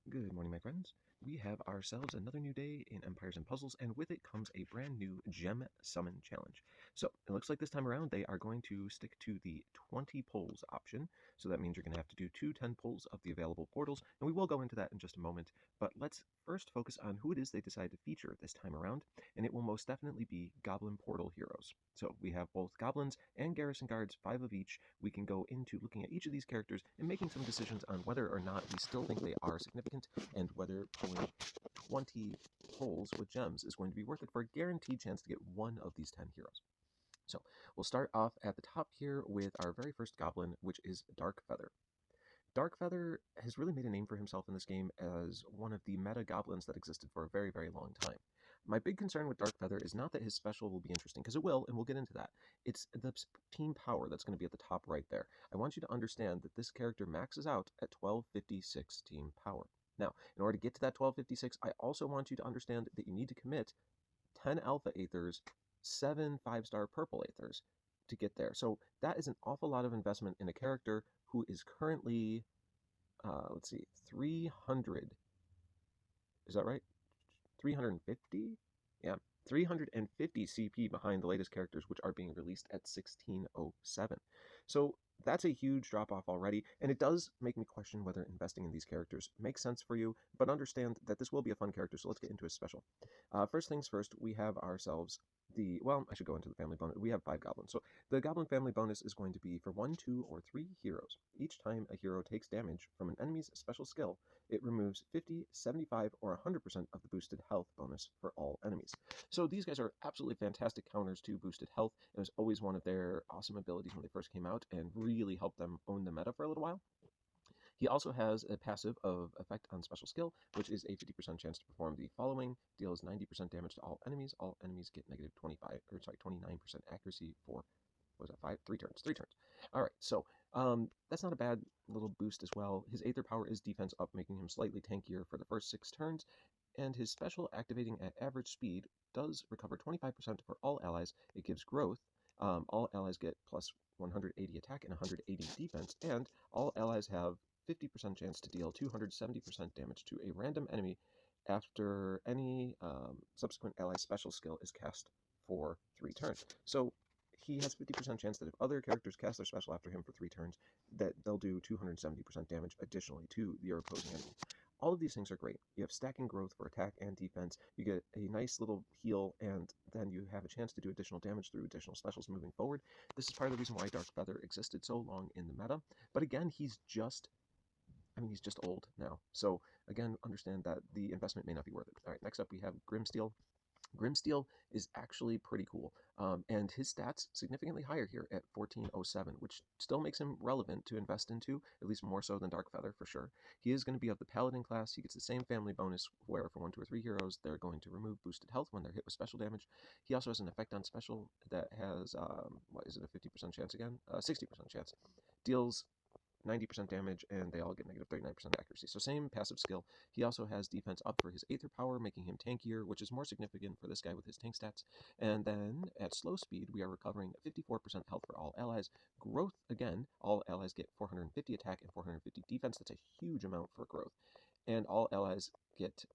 Good morning, my friends. We have ourselves another new day in Empires and Puzzles, and with it comes a brand new Gem Summon Challenge. So it looks like this time around they are going to stick to the 20 pulls option. So that means you're going to have to do two 10 pulls of the available portals, and we will go into that in just a moment. But let's first focus on who it is they decide to feature this time around, and it will most definitely be Goblin Portal Heroes. So we have both Goblins and Garrison Guards, 5 of each. We can go into looking at each of these characters and making some decisions on whether or not we still think they are significant and whether pulling 20 pulls with gems is going to be worth it for a guaranteed chance to get one of these 10 heroes. So we'll start off at the top here with our very first goblin, which is Dark Feather. Dark Feather has really made a name for himself in this game as one of the meta goblins that existed for a very, very long time. My big concern with Dark Feather is not that his special will be interesting, because it will, and we'll get into that. It's the team power that's going to be at the top right there. I want you to understand that this character maxes out at 1256 team power. Now, in order to get to that 1256, I also want you to understand that you need to commit 10 Alpha Aethers, 7 5-star Purple Aethers to get there. So that is an awful lot of investment in a character who is currently, let's see, 300. Is that right? 350? Yeah, 350 CP behind the latest characters, which are being released at 1607. So that's a huge drop off already, and it does make me question whether investing in these characters makes sense for you, but understand that this will be a fun character, so let's get into his special. First things first, we have ourselves I should go into the family bonus. We have 5 goblins. So the goblin family bonus is going to be for 1, 2, or 3 heroes. Each time a hero takes damage from an enemy's special skill, it removes 50, 75, or 100% of the boosted health bonus for all enemies. So these guys are absolutely fantastic counters to boosted health. It was always one of their awesome abilities when they first came out and really helped them own the meta for a little while. He also has a passive of effect on special skill, which is a 50% chance to perform the following. Deals 90% damage to all enemies. All enemies get negative 29% accuracy for, what was that, 5? 3 turns. 3 turns. All right, so that's not a bad little boost as well. His Aether power is defense up, making him slightly tankier for the first 6 turns. And his special, activating at average speed, does recover 25% for all allies. It gives growth. All allies get plus 180 attack and 180 defense, and all allies have 50% chance to deal 270% damage to a random enemy after any subsequent ally special skill is cast for 3 turns. So he has 50% chance that if other characters cast their special after him for 3 turns, that they'll do 270% damage additionally to your opposing enemy. All of these things are great. You have stacking growth for attack and defense. You get a nice little heal, and then you have a chance to do additional damage through additional specials moving forward. This is part of the reason why Dark Feather existed so long in the meta. But again, he's just old now. So again, understand that the investment may not be worth it. All right, next up we have Grimsteel. Grimsteel is actually pretty cool, and his stats significantly higher here at 1407, which still makes him relevant to invest into, at least more so than Dark Feather for sure. He is going to be of the Paladin class. He gets the same family bonus where for 1, 2, or 3 heroes, they're going to remove boosted health when they're hit with special damage. He also has an effect on special that has, what is it, a 50% chance again? 60% chance. Deals 90% damage, and they all get negative 39% accuracy. So same passive skill. He also has defense up for his Aether power, making him tankier, which is more significant for this guy with his tank stats. And then at slow speed, we are recovering 54% health for all allies. Growth, again, all allies get 450 attack and 450 defense. That's a huge amount for growth. And all allies get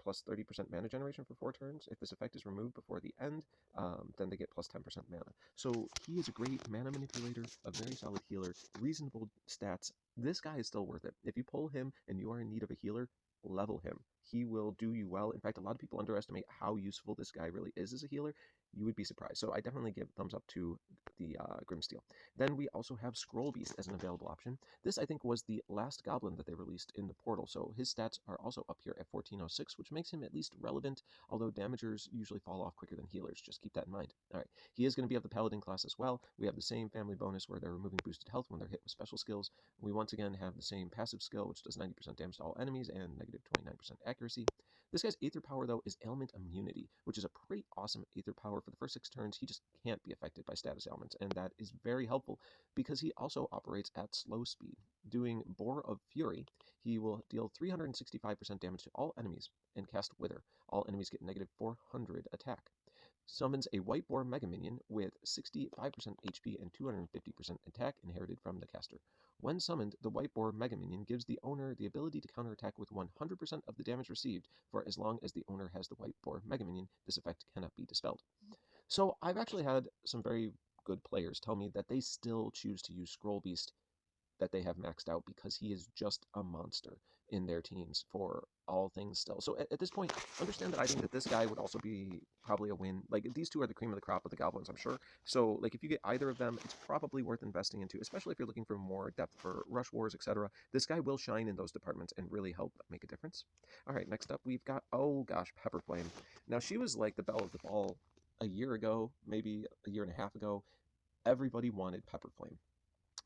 plus 30% mana generation for 4 turns. If this effect is removed before the end, then they get plus 10% mana. So he is a great mana manipulator, a very solid healer, reasonable stats. This guy is still worth it. If you pull him and you are in need of a healer, level him. He will do you well. In fact, a lot of people underestimate how useful this guy really is as a healer. You would be surprised. So I definitely give thumbs up to the Grimsteel. Then we also have Scroll Beast as an available option. This, I think, was the last goblin that they released in the portal, so his stats are also up here at 1406, which makes him at least relevant, although damagers usually fall off quicker than healers. Just keep that in mind. All right, he is going to be of the Paladin class as well. We have the same family bonus where they're removing boosted health when they're hit with special skills. We once again have the same passive skill, which does 90% damage to all enemies and negative 29% accuracy. This guy's Aether power, though, is Ailment Immunity, which is a pretty awesome Aether power. For the first 6 turns, he just can't be affected by status ailments, and that is very helpful because he also operates at slow speed. Doing Boar of Fury, he will deal 365% damage to all enemies and cast Wither. All enemies get negative 400 attack. Summons a white boar mega minion with 65% HP and 250% attack inherited from the caster. When summoned, the white boar mega minion gives the owner the ability to counterattack with 100% of the damage received for as long as the owner has the white boar mega minion. This effect cannot be dispelled. So I've actually had some very good players tell me that they still choose to use Scroll Beast that they have maxed out because he is just a monster in their teams for all things still. So at this point, understand that I think that this guy would also be probably a win. Like, these two are the cream of the crop of the Goblins, I'm sure. So, like, if you get either of them, it's probably worth investing into, especially if you're looking for more depth for Rush Wars, etc. This guy will shine in those departments and really help make a difference. All right, next up, we've got, oh gosh, Pepper Flame. Now, she was like the belle of the ball a year ago, maybe a year and a half ago. Everybody wanted Pepper Flame.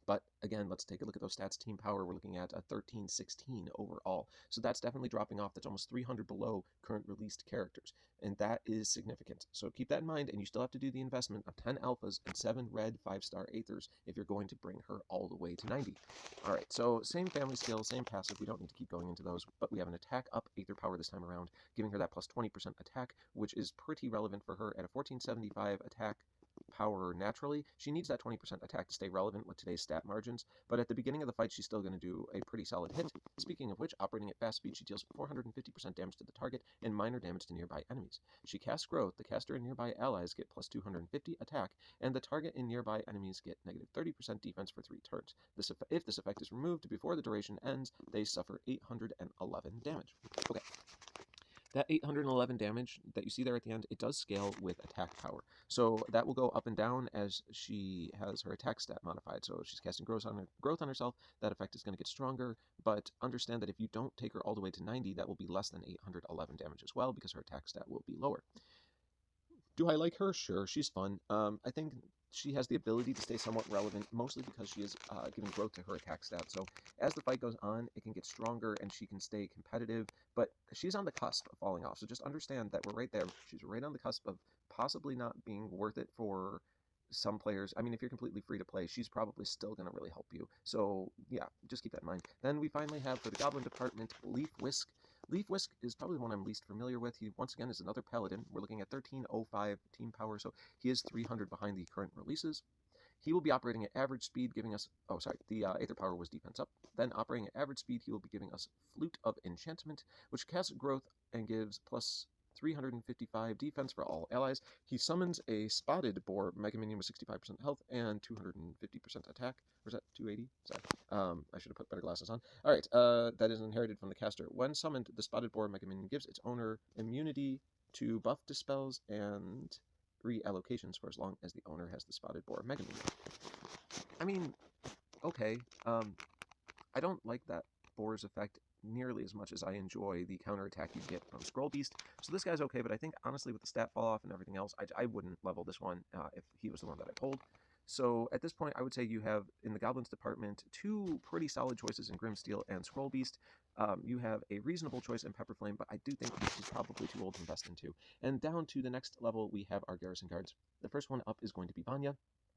But again, let's take a look at those stats. Team power, we're looking at a 1316 overall. So that's definitely dropping off. That's almost 300 below current released characters. And that is significant. So keep that in mind, and you still have to do the investment of 10 alphas and 7 red 5-star aethers if you're going to bring her all the way to 90. All right, so same family skill, same passive. We don't need to keep going into those, but we have an attack up aether power this time around, giving her that plus 20% attack, which is pretty relevant for her at a 1475 attack power naturally. She needs that 20% attack to stay relevant with today's stat margins, but at the beginning of the fight, she's still going to do a pretty solid hit. Speaking of which, operating at fast speed, she deals 450% damage to the target and minor damage to nearby enemies. She casts Growth. The caster and nearby allies get plus 250 attack, and the target and nearby enemies get negative 30% defense for 3 turns. If this effect is removed before the duration ends, they suffer 811 damage. Okay. That 811 damage that you see there at the end, it does scale with attack power. So that will go up and down as she has her attack stat modified. So if she's casting growth on herself, that effect is going to get stronger. But understand that if you don't take her all the way to 90, that will be less than 811 damage as well, because her attack stat will be lower. Do I like her? Sure, she's fun. I think she has the ability to stay somewhat relevant, mostly because she is giving growth to her attack stat. So as the fight goes on, it can get stronger and she can stay competitive, but she's on the cusp of falling off. So just understand that we're right there. She's right on the cusp of possibly not being worth it for some players. I mean, if you're completely free to play, she's probably still going to really help you. So yeah, just keep that in mind. Then we finally have for the Goblin department, Leaf Whisk. Leaf Whisk is probably the one I'm least familiar with. He, once again, is another Paladin. We're looking at 1305 team power, so he is 300 behind the current releases. He will be operating at average speed, giving us... Oh, sorry, the Aether power was defense up. Then, operating at average speed, he will be giving us Flute of Enchantment, which casts growth and gives plus 355 defense for all allies. He summons a Spotted Boar Mega Minion with 65% health and 250% attack. Or is that 280? Sorry. I should have put better glasses on. All right, that is inherited from the caster. When summoned, the Spotted Boar Mega Minion gives its owner immunity to buff dispels and reallocations for as long as the owner has the Spotted Boar Mega Minion. I mean, okay. I don't like that Boar's effect nearly as much as I enjoy the counterattack you get from Scroll Beast. So this guy's okay, but I think, honestly, with the stat fall off and everything else, I wouldn't level this one if he was the one that I pulled. So at this point, I would say you have, in the Goblins department, 2 pretty solid choices in Grimsteel and Scroll Beast. You have a reasonable choice in Pepper Flame, but I do think this is probably too old to invest into. And down to the next level, we have our Garrison Guards. The first one up is going to be Vanya.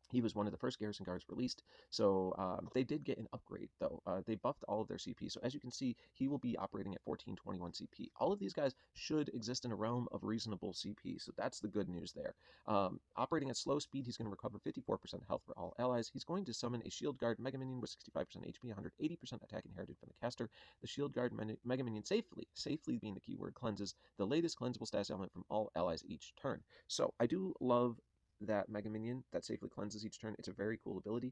He was one of the first Garrison Guards released, so they did get an upgrade, though. They buffed all of their CP, so as you can see, he will be operating at 1421 CP. All of these guys should exist in a realm of reasonable CP, so that's the good news there. Operating at slow speed, he's going to recover 54% health for all allies. He's going to summon a Shield Guard Mega Minion with 65% HP, 180% attack inherited from the caster. The Shield Guard Mega Minion safely being the keyword, cleanses the latest cleansable status element from all allies each turn. So I do love that Mega Minion that safely cleanses each turn. It's a very cool ability.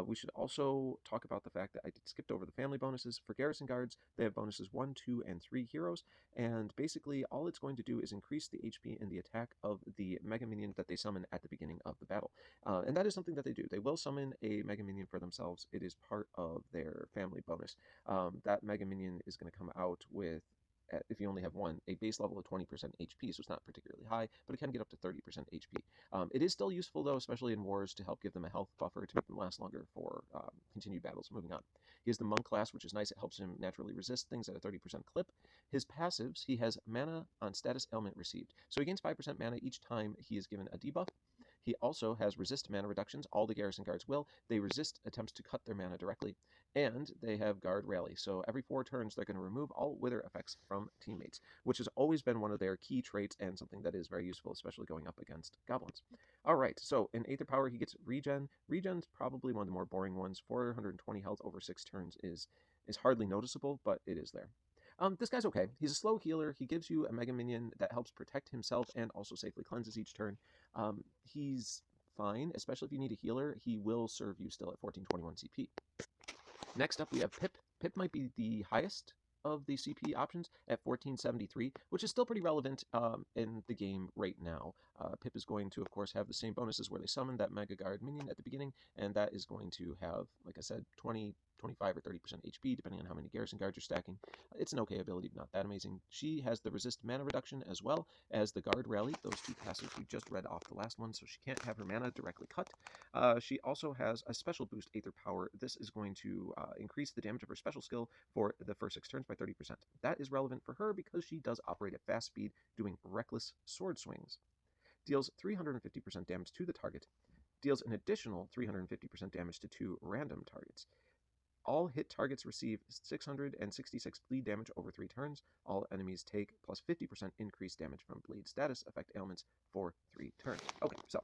We should also talk about the fact that I skipped over the family bonuses. For Garrison Guards, they have bonuses 1, 2, and 3 heroes, and basically all it's going to do is increase the HP and the attack of the Mega Minion that they summon at the beginning of the battle. And that is something that they do. They will summon a Mega Minion for themselves. It is part of their family bonus. That Mega Minion is going to come out with, if you only have one, a base level of 20% HP, so it's not particularly high, but it can get up to 30% HP. It is still useful, though, especially in wars, to help give them a health buffer to make them last longer for continued battles. Moving on. He has the Monk class, which is nice. It helps him naturally resist things at a 30% clip. His passives, he has mana on status ailment received. So he gains 5% mana each time he is given a debuff. He also has resist mana reductions. All the Garrison Guards will. They resist attempts to cut their mana directly. And they have Guard Rally. So every 4 turns, they're going to remove all wither effects from teammates, which has always been one of their key traits and something that is very useful, especially going up against goblins. All right, so in Aether Power, he gets Regen. Regen's probably one of the more boring ones. 420 health over 6 turns is hardly noticeable, but it is there. This guy's okay. He's a slow healer. He gives you a Mega Minion that helps protect himself and also safely cleanses each turn. He's fine, especially if you need a healer. He will serve you still at 1421 CP. Next up, we have Pip. Pip might be the highest of the CP options at 1473, which is still pretty relevant in the game right now. Pip is going to, of course, have the same bonuses where they summon that Mega Guard minion at the beginning, and that is going to have, like I said, 20, 25, or 30% HP, depending on how many Garrison Guards you're stacking. It's an okay ability, but not that amazing. She has the resist mana reduction as well as the Guard Rally, those 2 passes we just read off the last one, so she can't have her mana directly cut. She also has a special boost Aether Power. This is going to increase the damage of her special skill for the first 6 turns by 30%. That is relevant for her because she does operate at fast speed, doing reckless sword swings. Deals 350% damage to the target. Deals an additional 350% damage to 2 random targets. All hit targets receive 666 bleed damage over 3 turns. All enemies take plus 50% increased damage from bleed status effect ailments for 3 turns. Okay, so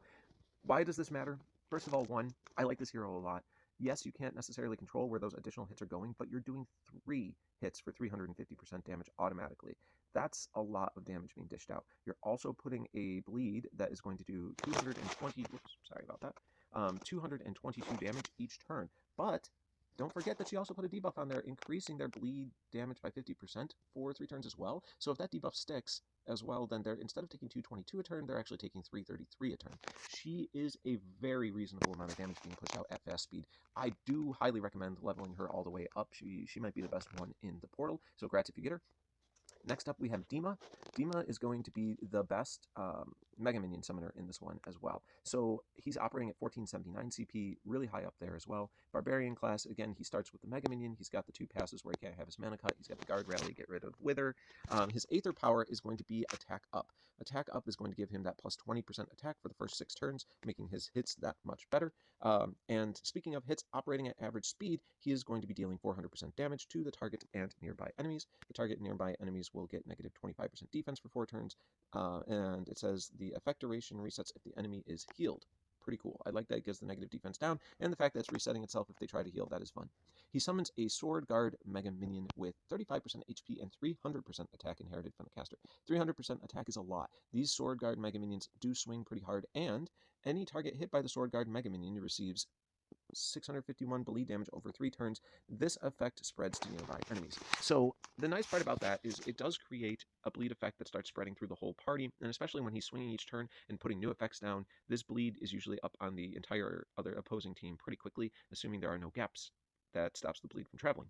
why does this matter? First of all, 1, I like this hero a lot. Yes, you can't necessarily control where those additional hits are going, but you're doing 3 hits for 350% damage automatically. That's a lot of damage being dished out. You're also putting a bleed that is going to do 222 damage each turn. But don't forget that she also put a debuff on there, increasing their bleed damage by 50% for 3 turns as well. So if that debuff sticks as well, then they're, instead of taking 222 a turn, they're actually taking 333 a turn. She is a very reasonable amount of damage being pushed out at fast speed. I do highly recommend leveling her all the way up. She might be the best one in the portal, so grats if you get her. Next up, we have Dima. Dima is going to be the best Mega Minion summoner in this one as well. So he's operating at 1479 CP, really high up there as well. Barbarian class, again, he starts with the Mega Minion. He's got the 2 passes where he can't have his mana cut. He's got the Guard Rally, get rid of Wither. His Aether Power is going to be Attack Up. Attack Up is going to give him that plus 20% attack for the first 6 turns, making his hits that much better. And speaking of hits operating at average speed, he is going to be dealing 400% damage to the target and nearby enemies. The target and nearby enemies will get negative 25% defense for 4 turns, and it says the effect duration resets if the enemy is healed. Pretty cool. I like that it gives the negative defense down, and the fact that it's resetting itself if they try to heal, that is fun. He summons a Sword Guard Mega Minion with 35% HP and 300% attack inherited from the caster. 300% attack is a lot. These Sword Guard Mega Minions do swing pretty hard, and any target hit by the Sword Guard Mega Minion receives 651 bleed damage over 3 turns. This effect spreads to nearby enemies. So the nice part about that is it does create a bleed effect that starts spreading through the whole party, and especially when he's swinging each turn and putting new effects down, this bleed is usually up on the entire other opposing team pretty quickly, assuming there are no gaps that stops the bleed from traveling.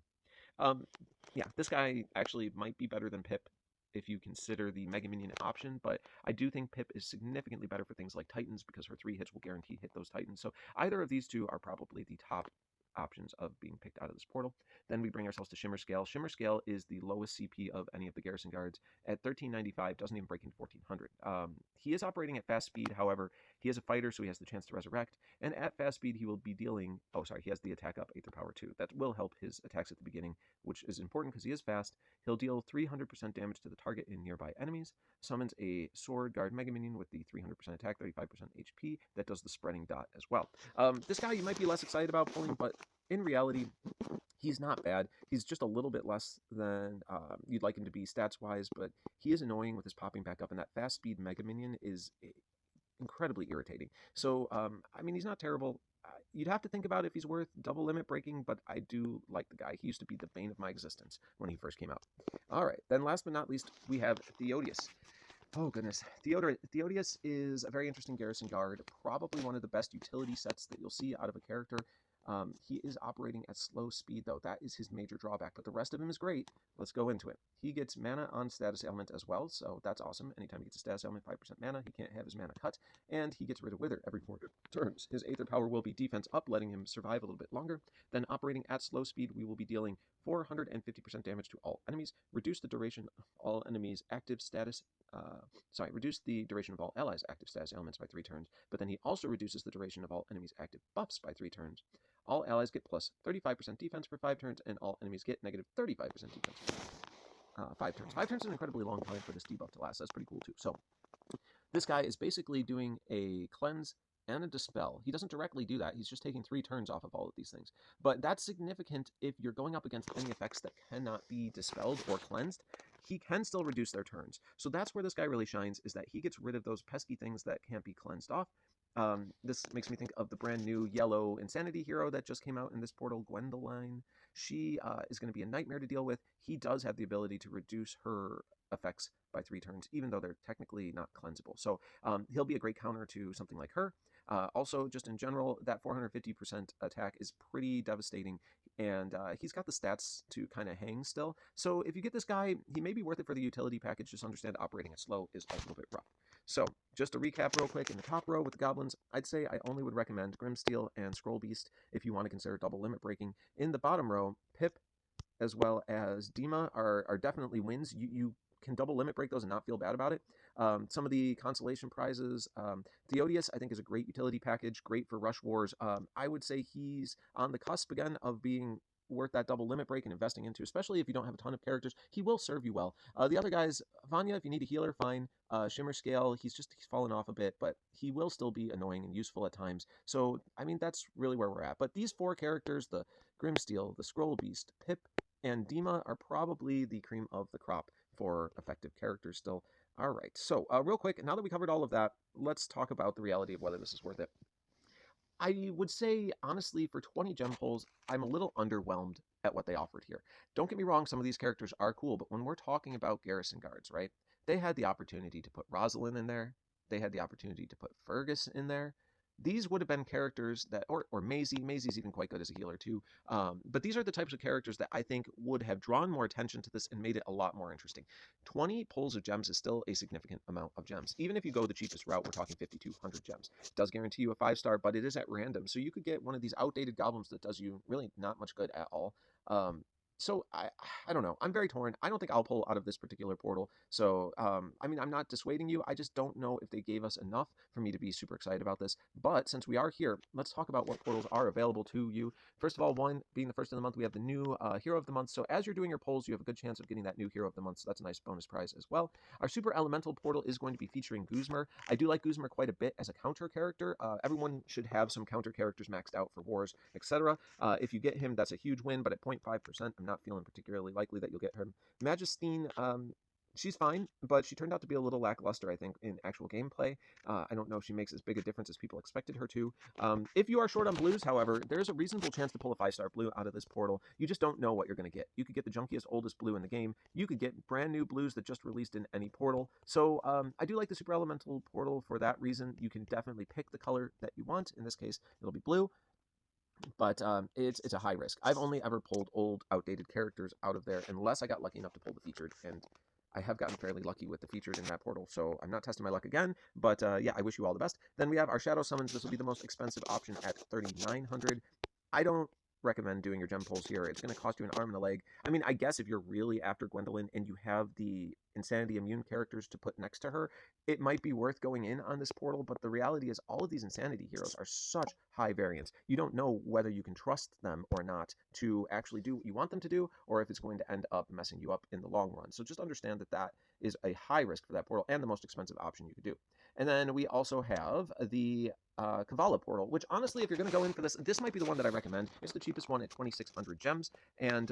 Yeah, this guy actually might be better than Pip if you consider the Mega Minion option, but I do think Pip is significantly better for things like Titans because her 3 hits will guarantee hit those Titans. So either of these 2 are probably the top options of being picked out of this portal. Then we bring ourselves to Shimmer Scale. Shimmer Scale is the lowest CP of any of the Garrison Guards at 1395, doesn't even break into 1400. He is operating at fast speed, however, he is a fighter, so he has the chance to resurrect, and at fast speed he will be dealing, he has the attack up Aether Power too. That will help his attacks at the beginning, which is important because he is fast. He'll deal 300% damage to the target and nearby enemies, summons a Sword Guard Mega Minion with the 300% attack, 35% HP, that does the spreading dot as well. This guy you might be less excited about pulling, but in reality, he's not bad. He's just a little bit less than you'd like him to be stats-wise, but he is annoying with his popping back up, and that fast speed Mega Minion is incredibly irritating. So, I mean, he's not terrible. You'd have to think about if he's worth double limit breaking, but I do like the guy. He used to be the bane of my existence when he first came out. All right, then last but not least, we have Theodius. Oh, goodness. Theodius is a very interesting Garrison Guard, probably one of the best utility sets that you'll see out of a character. He is operating at slow speed, though. That is his major drawback, but the rest of him is great. Let's go into it. He gets mana on status ailment as well, so that's awesome. Anytime he gets a status ailment, 5% mana, he can't have his mana cut, and he gets rid of Wither every 4 turns. His Aether Power will be defense up, letting him survive a little bit longer. Then operating at slow speed, we will be dealing 450% damage to all enemies, reduce the duration of all enemies' active status, reduce the duration of all allies' active status ailments by 3 turns, but then he also reduces the duration of all enemies' active buffs by 3 turns. All allies get plus 35% defense for 5 turns, and all enemies get negative 35% defense for 5 turns. 5 turns is an incredibly long time for this debuff to last. That's pretty cool too. So this guy is basically doing a cleanse and a dispel. He doesn't directly do that. He's just taking 3 turns off of all of these things. But that's significant if you're going up against any effects that cannot be dispelled or cleansed. He can still reduce their turns. So that's where this guy really shines, is that he gets rid of those pesky things that can't be cleansed off. This makes me think of the brand new yellow insanity hero that just came out in this portal, Gwendoline. She is going to be a nightmare to deal with. He does have the ability to reduce her effects by 3 turns, even though they're technically not cleansable. So he'll be a great counter to something like her. Also, just in general, that 450% attack is pretty devastating, and he's got the stats to kind of hang still. So if you get this guy, he may be worth it for the utility package. Just understand operating it slow is a little bit rough. So just to recap real quick, in the top row with the goblins, I'd say I only would recommend Grimsteel and Scroll Beast if you want to consider double limit breaking. In the bottom row, Pip as well as Dima are definitely wins. You can double limit break those and not feel bad about it. Some of the consolation prizes, Theodius I think is a great utility package, great for rush wars. I would say he's on the cusp again of being worth that double limit break and investing into, especially if you don't have a ton of characters. He will serve you well. The other guys, Vanya, if you need a healer, fine. Shimmer Scale, he's fallen off a bit, but he will still be annoying and useful at times. So, I mean, that's really where we're at. But these 4 characters, the Grimsteel, the Scroll Beast, Pip, and Dima are probably the cream of the crop for effective characters still. All right, so real quick, now that we covered all of that, let's talk about the reality of whether this is worth it. I would say, honestly, for 20 gem pulls, I'm a little underwhelmed at what they offered here. Don't get me wrong, some of these characters are cool, but when we're talking about Garrison Guards, right, they had the opportunity to put Rosalind in there. They had the opportunity to put Fergus in there. These would have been characters that, or Maisie. Maisie's even quite good as a healer too. But these are the types of characters that I think would have drawn more attention to this and made it a lot more interesting. 20 pulls of gems is still a significant amount of gems. Even if you go the cheapest route, we're talking 5,200 gems. It does guarantee you a 5-star, but it is at random. So you could get one of these outdated goblins that does you really not much good at all. So I don't know. I'm very torn. I don't think I'll pull out of this particular portal. So, I mean, I'm not dissuading you. I just don't know if they gave us enough for me to be super excited about this. But since we are here, let's talk about what portals are available to you. First of all, one being the first of the month, we have the new Hero of the Month. So as you're doing your polls, you have a good chance of getting that new Hero of the Month. So that's a nice bonus prize as well. Our Super Elemental portal is going to be featuring Guzmer. I do like Guzmer quite a bit as a counter character. Everyone should have some counter characters maxed out for wars, etc. If you get him, that's a huge win, but at 0.5%, I'm not feeling particularly likely that you'll get her. Magistine, she's fine, but she turned out to be a little lackluster, I think, in actual gameplay. I don't know if she makes as big a difference as people expected her to. If you are short on blues, however, there's a reasonable chance to pull a 5-star blue out of this portal. You just don't know what you're going to get. You could get the junkiest, oldest blue in the game. You could get brand new blues that just released in any portal. So I do like the Super Elemental portal for that reason. You can definitely pick the color that you want. In this case, it'll be blue. But it's a high risk. I've only ever pulled old, outdated characters out of there, unless I got lucky enough to pull the featured, and I have gotten fairly lucky with the featured in that portal, so I'm not testing my luck again, but yeah, I wish you all the best. Then we have our Shadow Summons. This will be the most expensive option at 3,900. I don't recommend doing your gem pulls here. It's going to cost you an arm and a leg. I mean, I guess if you're really after Gwendoline and you have the Insanity Immune characters to put next to her, it might be worth going in on this portal, but the reality is all of these Insanity heroes are such high variance. You don't know whether you can trust them or not to actually do what you want them to do, or if it's going to end up messing you up in the long run. So just understand that that is a high risk for that portal and the most expensive option you could do. And then we also have the Kavala portal, which honestly, if you're going to go in for this, this might be the one that I recommend. It's the cheapest one at 2,600 gems. And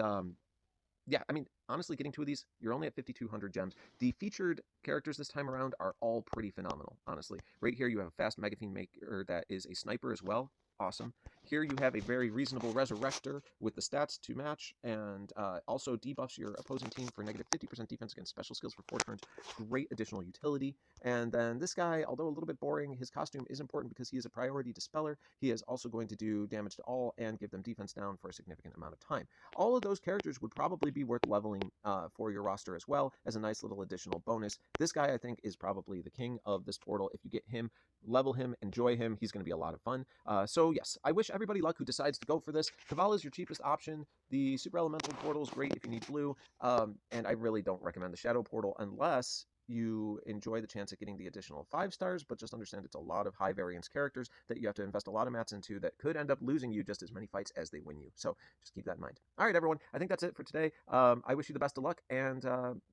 yeah, I mean, honestly, getting 2 of these, you're only at 5,200 gems. The featured characters this time around are all pretty phenomenal, honestly. Right here, you have a fast Megafiend Maker that is a sniper as well. Awesome. Here you have a very reasonable Resurrector with the stats to match, and also debuffs your opposing team for negative 50% defense against special skills for 4 turns. Great additional utility. And then this guy, although a little bit boring, his costume is important because he is a priority dispeller. He is also going to do damage to all and give them defense down for a significant amount of time. All of those characters would probably be worth leveling for your roster as well as a nice little additional bonus. This guy, I think, is probably the king of this portal. If you get him, level him, enjoy him, he's going to be a lot of fun. So yes, I wish everyone everybody luck who decides to go for this. Kavala is your cheapest option. The Super Elemental Portal is great if you need blue, and I really don't recommend the Shadow Portal unless you enjoy the chance at getting the additional 5 stars, but just understand it's a lot of high variance characters that you have to invest a lot of mats into that could end up losing you just as many fights as they win you. So just keep that in mind. All right, everyone, I think that's it for today. I wish you the best of luck, and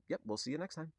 yep, we'll see you next time.